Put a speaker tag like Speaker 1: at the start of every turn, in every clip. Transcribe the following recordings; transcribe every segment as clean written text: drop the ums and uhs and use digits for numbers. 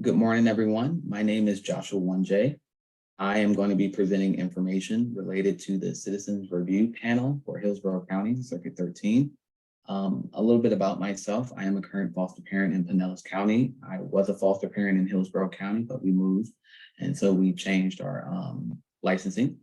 Speaker 1: Good morning, everyone. My name is Joshua 1J. I am going to be presenting information related to the Citizens Review Panel for Hillsborough County, Circuit 13. A little bit about myself. I am a current foster parent in Pinellas County. I was a foster parent in Hillsborough County, but we moved, and so we changed our licensing.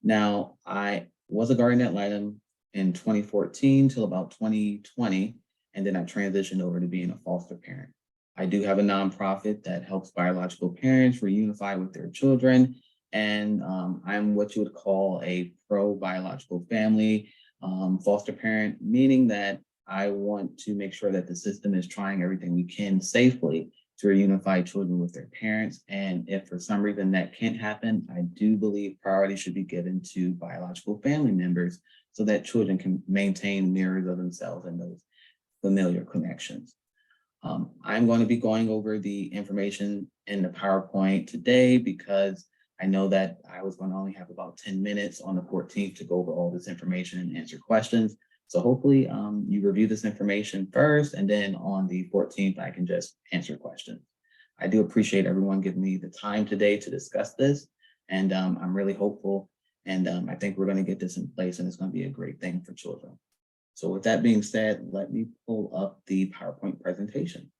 Speaker 1: Now, I was a guardian ad litem in 2014 till about 2020, and then I transitioned over to being a foster parent. I do have a nonprofit that helps biological parents reunify with their children, and I'm what you would call a pro-biological family foster parent, meaning that I want to make sure that the system is trying everything we can safely to reunify children with their parents. And if for some reason that can't happen, I do believe priority should be given to biological family members so that children can maintain mirrors of themselves and those familiar connections. I'm going to be going over the information in the PowerPoint today because I know that I was going to only have about 10 minutes on the 14th to go over all this information and answer questions. So hopefully you review this information first, and then on the 14th, I can just answer questions. I do appreciate everyone giving me the time today to discuss this, and I'm really hopeful, and I think we're going to get this in place, and it's going to be a great thing for children. So with that being said, let me pull up the PowerPoint presentation.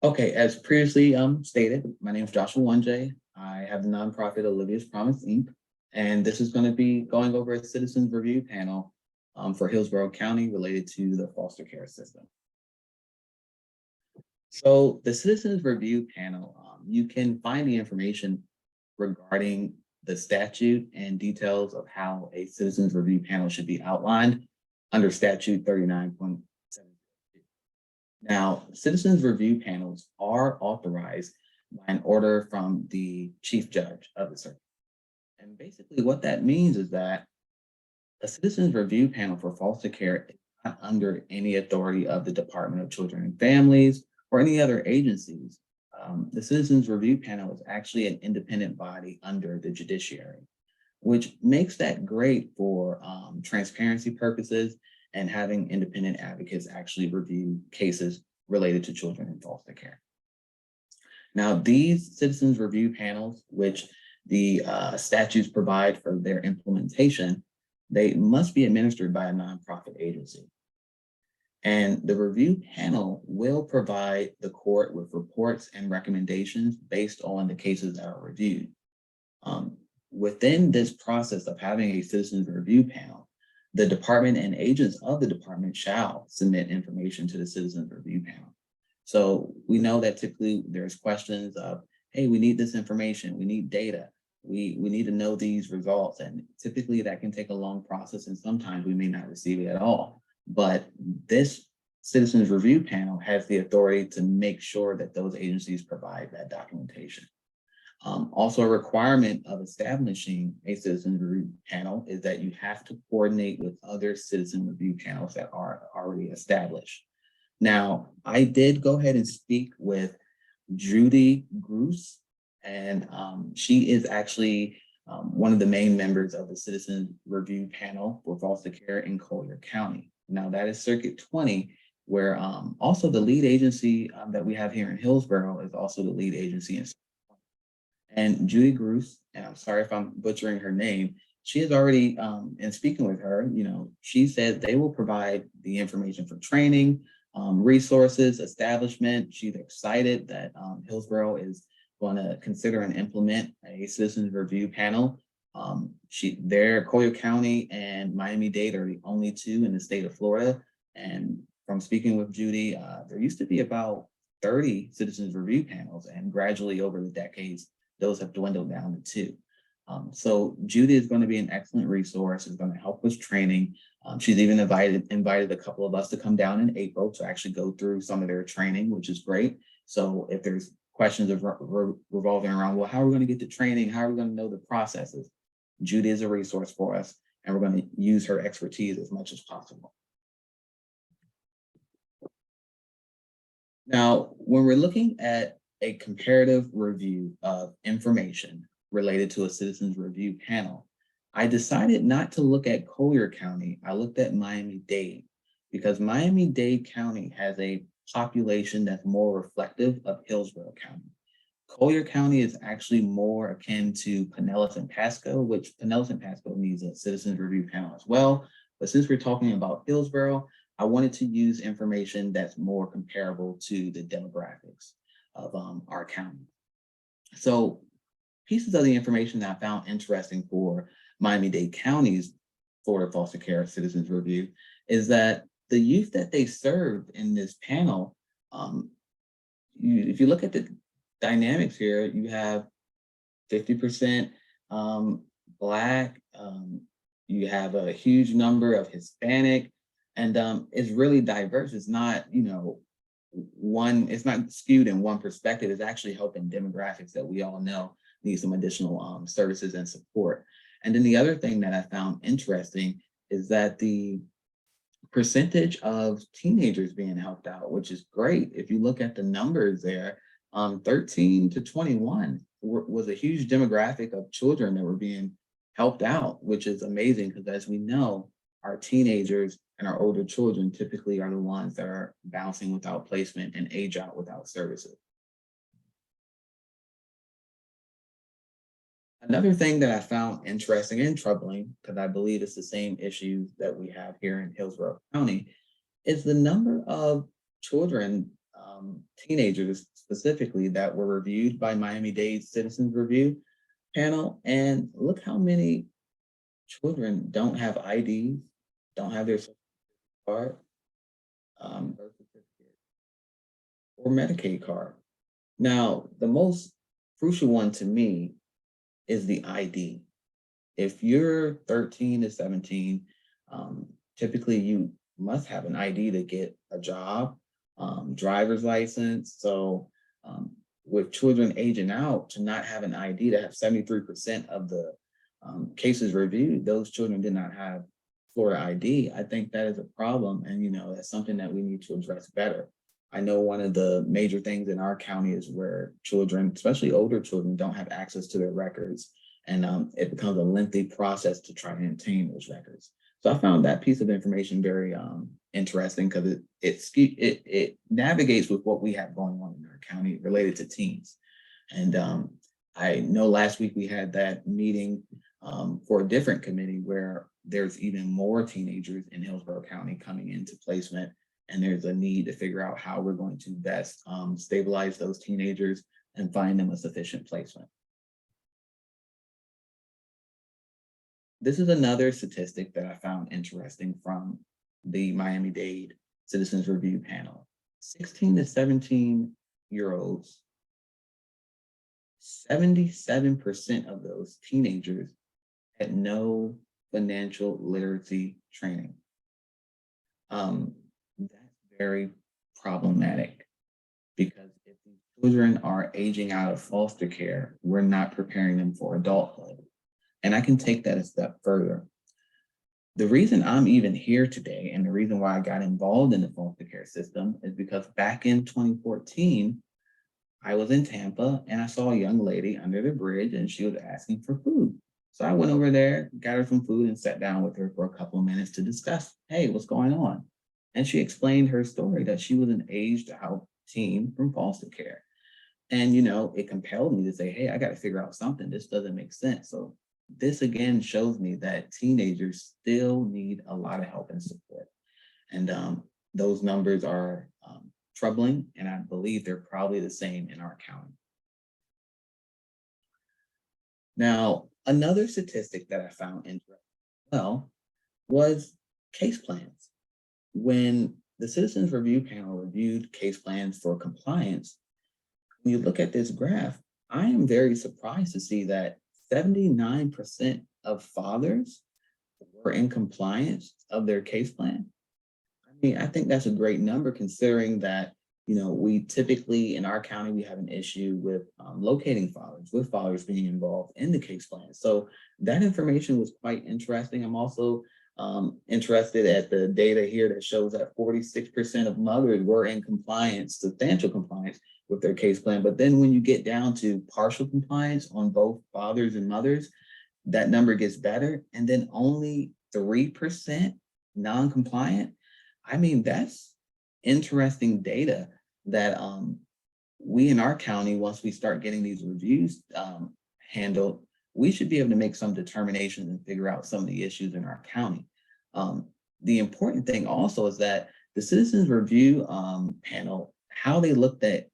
Speaker 1: Okay, as previously stated, my name is Joshua 1J. I have the nonprofit Olivia's Promise, Inc. And this is going to be going over a citizens review panel for Hillsborough County related to the foster care system. So the Citizens Review Panel, you can find the information regarding the statute and details of how a Citizens Review Panel should be outlined under Statute 39.7. Now, Citizens Review Panels are authorized by an order from the Chief Judge of the circuit. And basically what that means is that a Citizens Review Panel for foster care is not under any authority of the Department of Children and Families or any other agencies. The Citizens Review Panel is actually an independent body under the judiciary, which makes that great for transparency purposes and having independent advocates actually review cases related to children in foster care. Now, these Citizens Review Panels, which the statutes provide for their implementation, they must be administered by a nonprofit agency. And the review panel will provide the court with reports and recommendations based on the cases that are reviewed. Within this process of having a citizens review panel, the department and agents of the department shall submit information to the citizens review panel. So we know that typically there's questions of, hey, we need this information, we need data, we need to know these results. And typically that can take a long process, and sometimes we may not receive it at all. But this Citizens Review Panel has the authority to make sure that those agencies provide that documentation. Also, a requirement of establishing a Citizens Review Panel is that you have to coordinate with other Citizen Review Panels that are already established. Now, I did go ahead and speak with Judy Gruss, and she is actually one of the main members of the Citizen Review Panel for foster care in Collier County. Now, that is Circuit 20, where also the lead agency that we have here in Hillsborough is also the lead agency in Circuit 20. And Judy Gruss, and I'm sorry if I'm butchering her name, she has already, in speaking with her, she said they will provide the information for training, resources, establishment. She's excited that Hillsborough is going to consider and implement a Citizens Review Panel. Collier County and Miami-Dade are the only two in the state of Florida. And from speaking with Judy, there used to be about 30 Citizens Review Panels, and gradually over the decades, those have dwindled down to 2. So Judy is going to be an excellent resource. Is going to help with training. She's even invited a couple of us to come down in April to actually go through some of their training, which is great. So if there's questions of revolving around, well, how are we going to get the training? How are we going to know the processes? Judy is a resource for us, and we're going to use her expertise as much as possible. Now, when we're looking at a comparative review of information related to a citizens review panel. I decided not to look at Collier County. I looked at Miami-Dade because Miami-Dade County has a population that's more reflective of Hillsborough County. Collier County is actually more akin to Pinellas and Pasco, which Pinellas and Pasco needs a citizens review panel as well. But since we're talking about Hillsborough, I wanted to use information that's more comparable to the demographics of our county. So pieces of the information that I found interesting for Miami-Dade County's Florida Foster Care Citizens Review is that the youth that they served in this panel, if you look at the dynamics here, you have 50% Black, you have a huge number of Hispanic, and it's really diverse. It's not, it's not skewed in one perspective. It's actually helping demographics that we all know need some additional services and support. And then the other thing that I found interesting is that the percentage of teenagers being helped out, which is great. If you look at the numbers there, 13 to 21 was a huge demographic of children that were being helped out, which is amazing because as we know, our teenagers and our older children typically are the ones that are bouncing without placement and age out without services. Another thing that I found interesting and troubling, because I believe it's the same issues that we have here in Hillsborough County, is the number of children, teenagers specifically, that were reviewed by Miami-Dade Citizens Review panel. And look how many children don't have IDs, don't have their social card, birth certificate, or Medicaid card. Now, the most crucial one to me is the ID. If you're 13 to 17, typically you must have an ID to get a job, driver's license. So with children aging out, to not have an ID, to have 73% of the cases reviewed, those children did not have Florida ID. I think that is a problem, and that's something that we need to address better. I know one of the major things in our county is where children, especially older children, don't have access to their records, and it becomes a lengthy process to try to obtain those records. So I found that piece of information very interesting because it navigates with what we have going on in our county related to teens. And I know last week we had that meeting for a different committee where there's even more teenagers in Hillsborough County coming into placement. And there's a need to figure out how we're going to best stabilize those teenagers and find them a sufficient placement. This is another statistic that I found interesting from the Miami-Dade Citizens Review panel. 16 to 17-year-olds, 77% of those teenagers had no financial literacy training. That's very problematic because if these children are aging out of foster care, we're not preparing them for adulthood. And I can take that a step further. The reason I'm even here today and the reason why I got involved in the foster care system is because back in 2014, I was in Tampa and I saw a young lady under the bridge and she was asking for food. So I went over there, got her some food and sat down with her for a couple of minutes to discuss, hey, what's going on? And she explained her story that she was an aged out teen from foster care. And, it compelled me to say, hey, I got to figure out something. This doesn't make sense. So this again shows me that teenagers still need a lot of help and support. And those numbers are troubling, and I believe they're probably the same in our county. Now, another statistic that I found interesting was case plans. When the Citizens Review panel reviewed case plans for compliance, when you look at this graph, I am very surprised to see that 79% of fathers were in compliance of their case plan. I mean, I think that's a great number considering that, we typically in our county, we have an issue with locating fathers, with fathers being involved in the case plan. So that information was quite interesting. I'm also interested at the data here that shows that 46% of mothers were in compliance, substantial compliance with their case plan. But then when you get down to partial compliance on both fathers and mothers, that number gets better. And then only 3% non-compliant. I mean, that's interesting data that we in our county, once we start getting these reviews handled, we should be able to make some determinations and figure out some of the issues in our county. The important thing also is that the Citizens Review Panel, how they looked at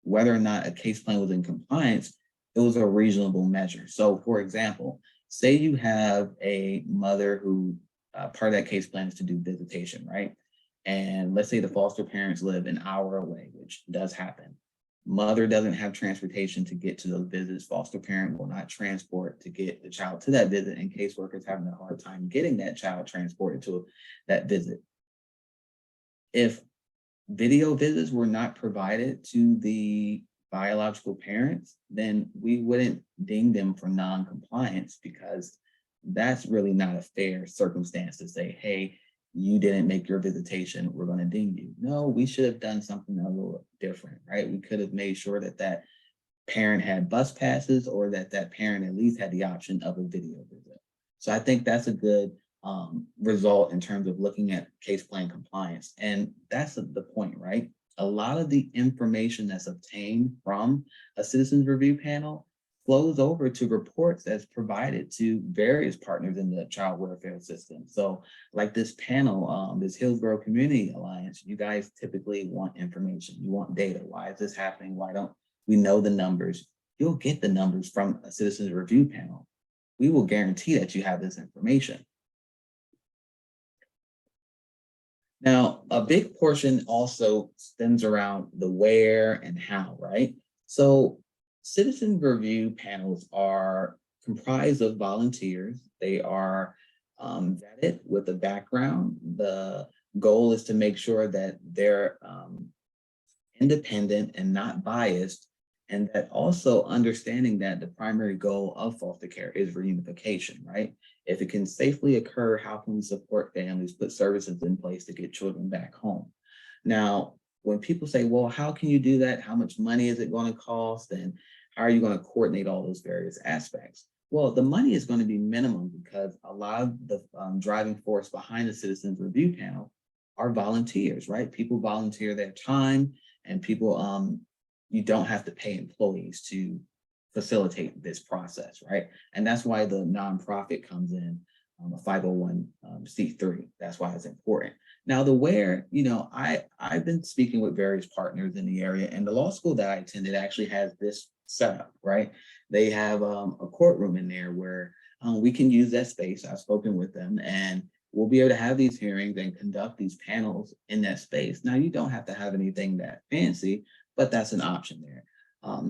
Speaker 1: whether or not a case plan was in compliance, it was a reasonable measure. So for example, say you have a mother who part of that case plan is to do visitation, right? And let's say the foster parents live an hour away, which does happen. Mother doesn't have transportation to get to those visits. Foster parent will not transport to get the child to that visit, and caseworkers having a hard time getting that child transported to that visit. If video visits were not provided to the biological parents, then we wouldn't ding them for non-compliance, because that's really not a fair circumstance to say, hey, you didn't make your visitation, we're going to ding you. No, we should have done something a little different, right? We could have made sure that that parent had bus passes, or that that parent at least had the option of a video visit. So I think that's a good result in terms of looking at case plan compliance. And that's the point, right? A lot of the information that's obtained from a citizens review panel flows over to reports that's provided to various partners in the child welfare system. So like this panel, this Hillsborough Community Alliance, you guys typically want information. You want data. Why is this happening? Why don't we know the numbers? You'll get the numbers from a citizens review panel. We will guarantee that you have this information. Now, a big portion also stems around the where and how, right? So citizen review panels are comprised of volunteers. They are vetted with a background. The goal is to make sure that they're independent and not biased, and that also understanding that the primary goal of foster care is reunification, right? If it can safely occur, how can we support families, put services in place to get children back home? Now, when people say, well, how can you do that? How much money is it going to cost? And how are you going to coordinate all those various aspects? Well, the money is going to be minimum, because a lot of the driving force behind the Citizens Review Panel are volunteers, right? People volunteer their time, and people, you don't have to pay employees to facilitate this process, right? And that's why the nonprofit comes in, a 501c3. That's why it's important. Now, the where, you know, I've been speaking with various partners in the area, and the law school that I attended actually has this setup, right? They have a courtroom in there where we can use that space. I've spoken with them, and we'll be able to have these hearings and conduct these panels in that space. Now, you don't have to have anything that fancy, but that's an option there.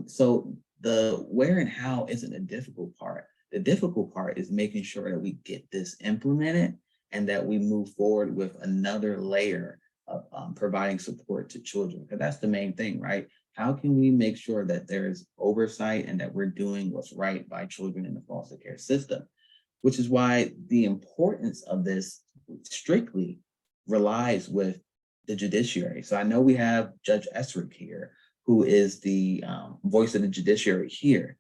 Speaker 1: So the where and how isn't a difficult part. The difficult part is making sure that we get this implemented, and that we move forward with another layer of providing support to children, because that's the main thing, right? How can we make sure that there's oversight and that we're doing what's right by children in the foster care system? Which is why the importance of this strictly relies with the judiciary. So I know we have Judge Esrick here, who is the voice of the judiciary here.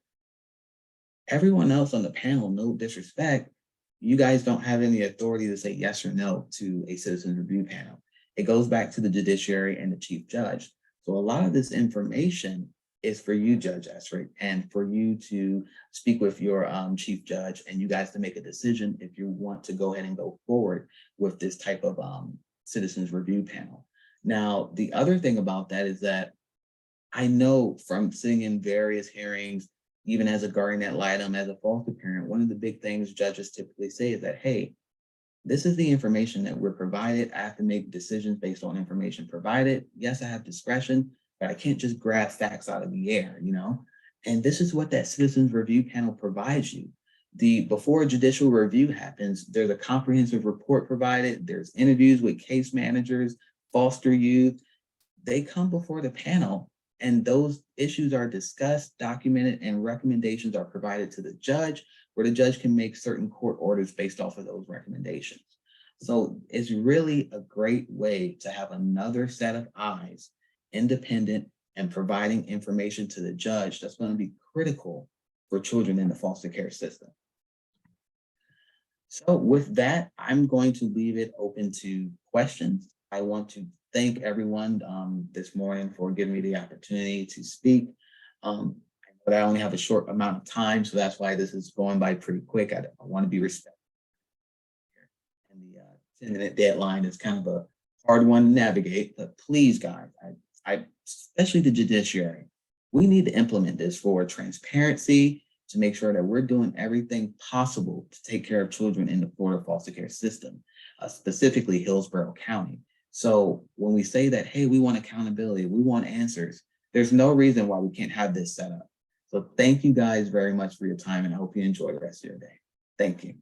Speaker 1: Everyone else on the panel, no disrespect, you guys don't have any authority to say yes or no to a citizen review panel. It goes back to the judiciary and the chief judge. So a lot of this information is for you, Judge Esrick, and for you to speak with your chief judge, and you guys to make a decision if you want to go ahead and go forward with this type of citizens review panel. Now, the other thing about that is that I know from sitting in various hearings, even as a guardian ad litem, as a foster parent, one of the big things judges typically say is that, hey, this is the information that we're provided. I have to make decisions based on information provided. Yes, I have discretion, but I can't just grab facts out of the air, you know? And this is what that citizens review panel provides you. Before a judicial review happens, there's a comprehensive report provided. There's interviews with case managers, foster youth. They come before the panel, and those issues are discussed, documented, and recommendations are provided to the judge, where the judge can make certain court orders based off of those recommendations. So it's really a great way to have another set of eyes, independent, and providing information to the judge that's going to be critical for children in the foster care system. So with that, I'm going to leave it open to questions. I want to thank everyone this morning for giving me the opportunity to speak. But I only have a short amount of time, so that's why this is going by pretty quick. I want to be respectful. And the 10-minute deadline is kind of a hard one to navigate, but please, guys, especially the judiciary, we need to implement this for transparency, to make sure that we're doing everything possible to take care of children in the Florida foster care system, specifically Hillsborough County. So when we say that, hey, we want accountability, we want answers, there's no reason why we can't have this set up. So thank you guys very much for your time, and I hope you enjoy the rest of your day. Thank you.